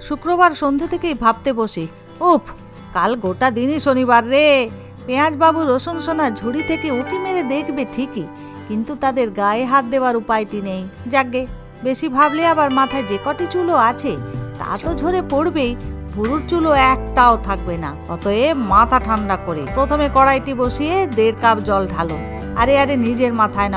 শুক্রবার সন্ধে থেকেই ভাবতে বসি, উফ, কাল গোটা দিনই শনিবার রে। পেঁয়াজ বাবু রসুন সোনা ঝুড়ি থেকে উঁকি মেরে দেখবে ঠিকই, কিন্তু তাদের গায়ে হাত দেওয়ার উপায়টি নেই। যাকগে, বেশি ভাবলে আবার মাথায় যে কটি চুলও আছে তা তো ঝরে পড়বেই, ভুরুর চুলও একটাও থাকবে না। অতএব মাথা ঠান্ডা করে প্রথমে কড়াইটি বসিয়ে 1.5 কাপ জল ঢালুন। আরে নিজের মাথায়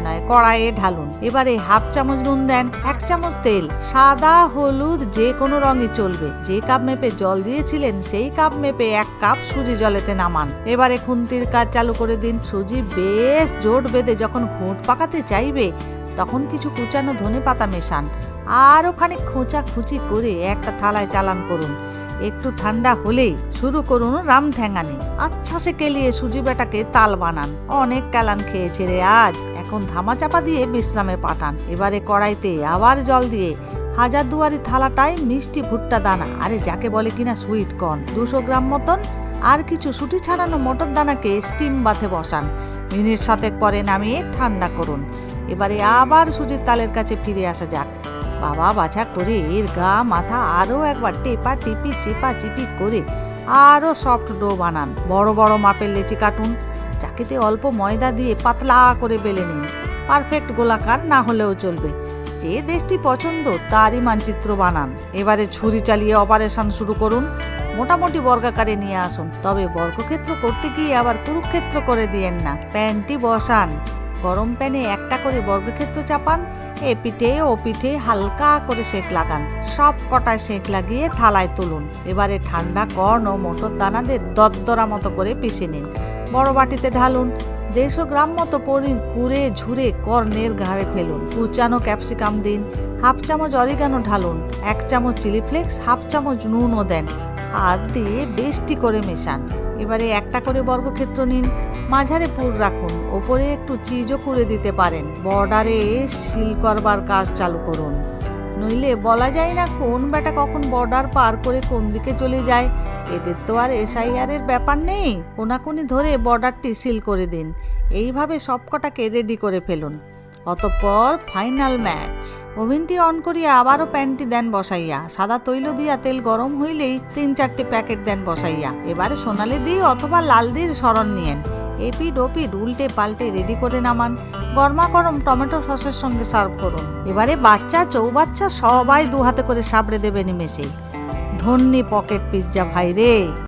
নয়, কড়াইয়ে ঢালুন। এবারে হাফ চামচ নুন দেন, 1 চামচ তেল, সাদা হলুদ যে কোনো রঙই চলবে। যে কাপ মেপে জল দিয়েছিলেন সেই কাপ মেপে 1 কাপ সুজি জলেতে নামান। এবারে খুন্তির কাজ চালু করে দিন। সুজি বেশ জোট বেঁধে যখন ঘোঁট পাকাতে চাইবে তখন কিছু কুচানো ধনেপাতা মেশান, আর ওখানে খোঁচাখুচি করে একটা থালায় চালান করুন। একটু ঠান্ডা হলেই শুরু করুন রাম ঠ্যাঙানি। আচ্ছা সে কেলিয়ে সুজি বেটাকে তাল বানান। অনেক কালান খেয়েছে রে আজ, এখন ধামা চাপা দিয়ে বিশ্রামে পাঠান। এবারে কড়াইতে আবার জল দিয়ে হাজারদুয়ারি থালাটায় মিষ্টি ভুট্টা দানা, আরে যাকে বলে কিনা সুইট কর্ন, 200 গ্রাম মতন, আর কিছু সুটি ছাড়ানো মটর দানাকে স্টিম বাথে বসান। মিনিট 7 পরে নামিয়ে ঠান্ডা করুন। এবারে আবার সুজির তালের কাছে ফিরে আসা যাক। বাবা বাছা করে এর গা মাথা আরো একবার টেপা টিপি চেপা চিপি করে আরো সফট ডো বানান। বড় বড় মাপের লেচি কাটুন, চাকিতে অল্প ময়দা দিয়ে পাতলা করে বেলে নিন। পারফেক্ট গোলাকার না হলেও চলবে, যে দেশটি পছন্দ তারই মানচিত্র বানান। এবারে ছুরি চালিয়ে অপারেশন শুরু করুন। মোটামুটি বর্গাকারে নিয়ে আসুন, তবে বর্গক্ষেত্র করতে গিয়ে আবার কুরুক্ষেত্র করে দিয়েন না। প্যানটি বসান, গরম প্যানে একটা করে বর্গক্ষেত্র চাপান, এ পিঠে ও পিঠে হালকা করে সেঁক লাগান। সব কটায় সেঁক লাগিয়ে থালায় তুলুন। এবারে ঠান্ডা কর্ন ও মটর দানাদের দরদরা মতো করে পিষে নিন। বড় বাটিতে ঢালুন। 150 গ্রাম মতো পনির কুড়ে ঝুরে কর্নের ঘাড়ে ফেলুন। কুচানো ক্যাপসিকাম দিন, হাফ চামচ অরিগানো ঢালুন, 1 চামচ চিলি ফ্লেক্স, হাফ চামচ নুনও দেন। হাত দিয়ে বেশটি করে মেশান। এবারে একটা করে বর্গক্ষেত্র নিন, মাঝারে পুর রাখুন, ওপরে একটু চিজও করে দিতে পারেন। বর্ডারে সিল করবার কাজ চালু করুন, নইলে বলা যায় না কোন বেটা কখন বর্ডার পার করে কোন দিকে চলে যায়। এদের তো আর SIR এর ব্যাপার নেই, কোনাকুনি ধরে বর্ডারটি সিল করে দিন। এইভাবে সবকটাকে রেডি করে ফেলুন। অতঃপর ফাইনাল ম্যাচ। ওভেনটি অন করিয়া আবারও প্যানটি দেন বসাইয়া। সাদা তৈল দিয়া তেল গরম হইলেই 3-4টি প্যাকেট দেন বসাইয়া। এবারে সোনালি দিয়ে অথবা লাল দিয়ে সরণ নিয়েন। এপিড ওপিড উল্টে পাল্টে রেডি করে নামান। গরমা গরম টমেটো সসের সঙ্গে সার্ভ করুন। এবারে বাচ্চা চৌবাচ্চা সবাই 2 হাতে করে সাবড়ে দেবে নিমেষেই। ধন্যি পকেট পিৎজা ভাই রে।